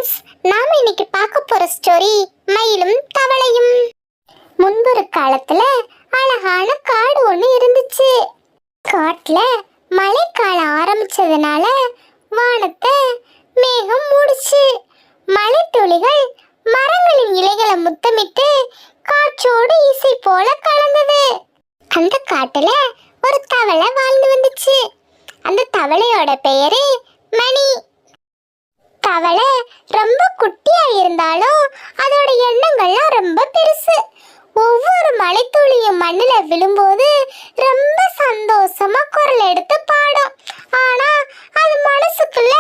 Friends, நாம இன்னைக்கு பார்க்க போற ஸ்டோரி மயிலும் தவளையும். முன்பொரு காலத்துல அழகான காடு ஒண்ணு இருந்துச்சு. காட்டுல மழைக்காலம் ஆரம்பிச்சதுனால வானத்தை மேகம் மூடுச்சு. மழை துளிகள் மரங்களின் இலைகளை முத்தமிட்டு காற்றோடு இசை போல கலந்தது. அந்த காட்டுல ஒரு தவளை வாழ்ந்து வந்துச்சு. அந்த தவளையோட பெயரு மணி. தவளை ரொம்ப குட்டியா இருந்தாலும் அதோட எண்ணங்கள்லாம் ரொம்ப பெருசு. ஒவ்வொரு மழைத்துளியும் மண்ணுல விழும்போது ரொம்ப சந்தோஷமா குரல் எடுத்து பாடும். ஆனா அது மனசுக்குள்ள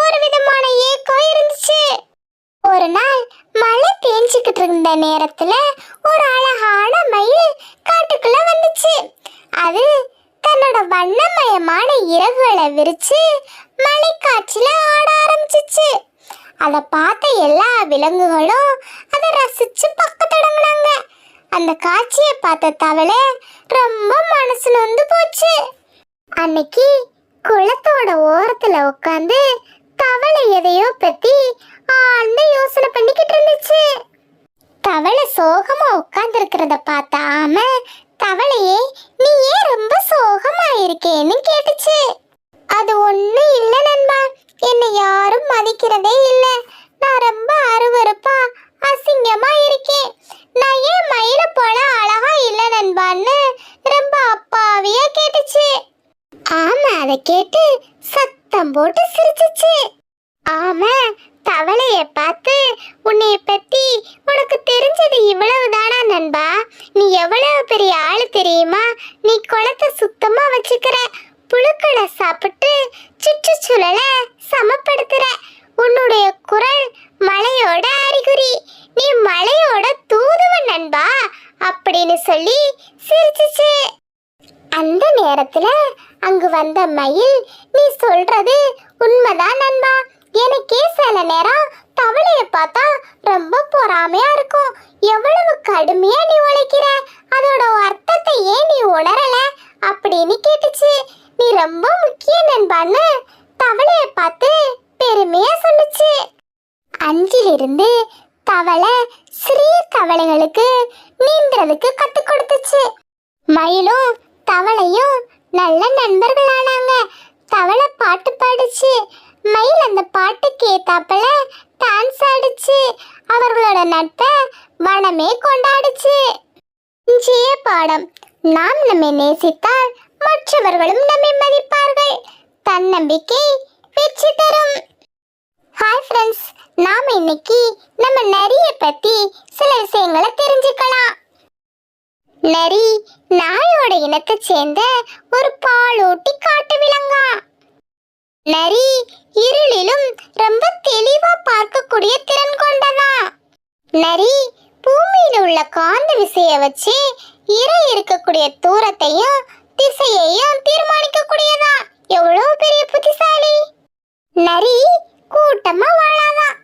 ஒரு விதமான ஏக்கம் இருந்துச்சு. ஒரு நாள் மழை பெஞ்சுக்கிட்டு இருந்த நேரத்துல ஒரு அழகான மயில் காட்டுக்குள்ள வந்துச்சு. அது தன்னோட வண்ணமயமான இறகுகளை விரிச்சு மலை காற்றுல ஆட ஆரம்பிச்சிச்சு. அதை பார்த்த எல்லா விலங்குகளும் அதை ரசிச்சு பார்க்க தொடங்கினாங்க. அந்த காட்சியை பார்த்த தவளை ரொம்ப மனசு நொந்து போச்சு. அன்னைக்கு குளத்தோட ஓரத்துல உட்காந்து தவளை எதையோ பத்தி ஆழ்ந்த யோசனை பண்ணிக்கிட்டு இருந்துச்சு. தவளை சோகமா உட்கார்ந்து இருக்கிறத பார்த்த ஆமை தவளையே, நீ ஏன் ரொம்ப சோகமா இருக்கேன்னு கேட்டுச்சு. அது ஒண்ணும் இல்ல நண்பா, என்னை யாரும் மதிக்கிறதே இல்ல. நான் ரொம்ப அருவருப்பா அசிங்கமா இருக்கேன். நான் ஏன் மயில போல அழகா இல்ல நண்பான்னு ரொம்ப அப்பாவியா கேட்டுச்சு. ஆமா, அதை கேட்டு சத்தம் போட்டு சிரிச்சிச்சு. ஆமா, தவளைய பார்த்து உன்னைய பத்தி உனக்கு தெரிஞ்சது இவ்வளவுதானா நண்பா? நீ எவ்வளவு பெரிய ஆளு தெரியுமா? நீ குளத்தை சுத்தமா வச்சுக்கிற, புழுக்களை சாப்பிட்டு சுற்றுச்சூழலை சமப்படுத்துற. உன்னுடைய குரல் மழையோட அறிகுறி. நீ மழையோட தூதுவன் நண்பா அப்படின்னு சொல்லி சிரிச்சிச்சு. அந்த நேரத்துல அங்கு வந்த மயில், நீ சொல்றது உண்மைதான் நண்பா. எனக்கே சில நேரம் தவளைய பார்த்தா ரொம்ப பொறாமையா இருக்கும். எவ்வளவு கடுமையா நீ உழைக்கிற, அதோட அர்த்தத்தை ஏன் நீ உணரல அப்படின்னு கேட்டுச்சு. நீ ரொம்ப முக்கிய நண்பான்னு தவளைய பார்த்து பெருமையா சொல்லுச்சு. அஞ்சிலிருந்து தவளை சிறிய தவளைகளுக்கு நீந்துறதுக்கு கத்து கொடுத்துச்சு. மயிலும் தவளையும் நல்ல நண்பர்களானாங்க. தவளை பாட்டு பாடுச்சு, மயில் அந்த பாட்டுக்கு ஏத்தாப்பல டான்ஸ் ஆடுச்சு. அவர்களோட நட்பை வனமே கொண்டாடுச்சு. இன்றைய பாடம்: நாம் நம்மை நேசித்தால் மற்றவர்களும் நம்மை மதிப்பார்கள். தன்னம்பிக்கை வெற்றி தரும். ஹாய் ஃப்ரெண்ட்ஸ், நாம இன்னைக்கு நம்ம நரியை பத்தி சில விஷயங்களை தெரிஞ்சுக்கலாம். நரி நாயோட இனத்தை சேர்ந்த ஒரு பாலூட்டி காட்டு விலங்கா. நரி இருளிலும் ரொம்ப தெளிவா பார்க்கக்கூடிய திறன் கொண்டதா. நரி பூமியில உள்ள காந்த விசைய வச்சு இறை இருக்கக்கூடிய தூரத்தையும் திசையையும் தீர்மானிக்கக்கூடியதா. எவ்வளவு பெரிய புத்திசாலி! நரி கூட்டமா வாழாதான்.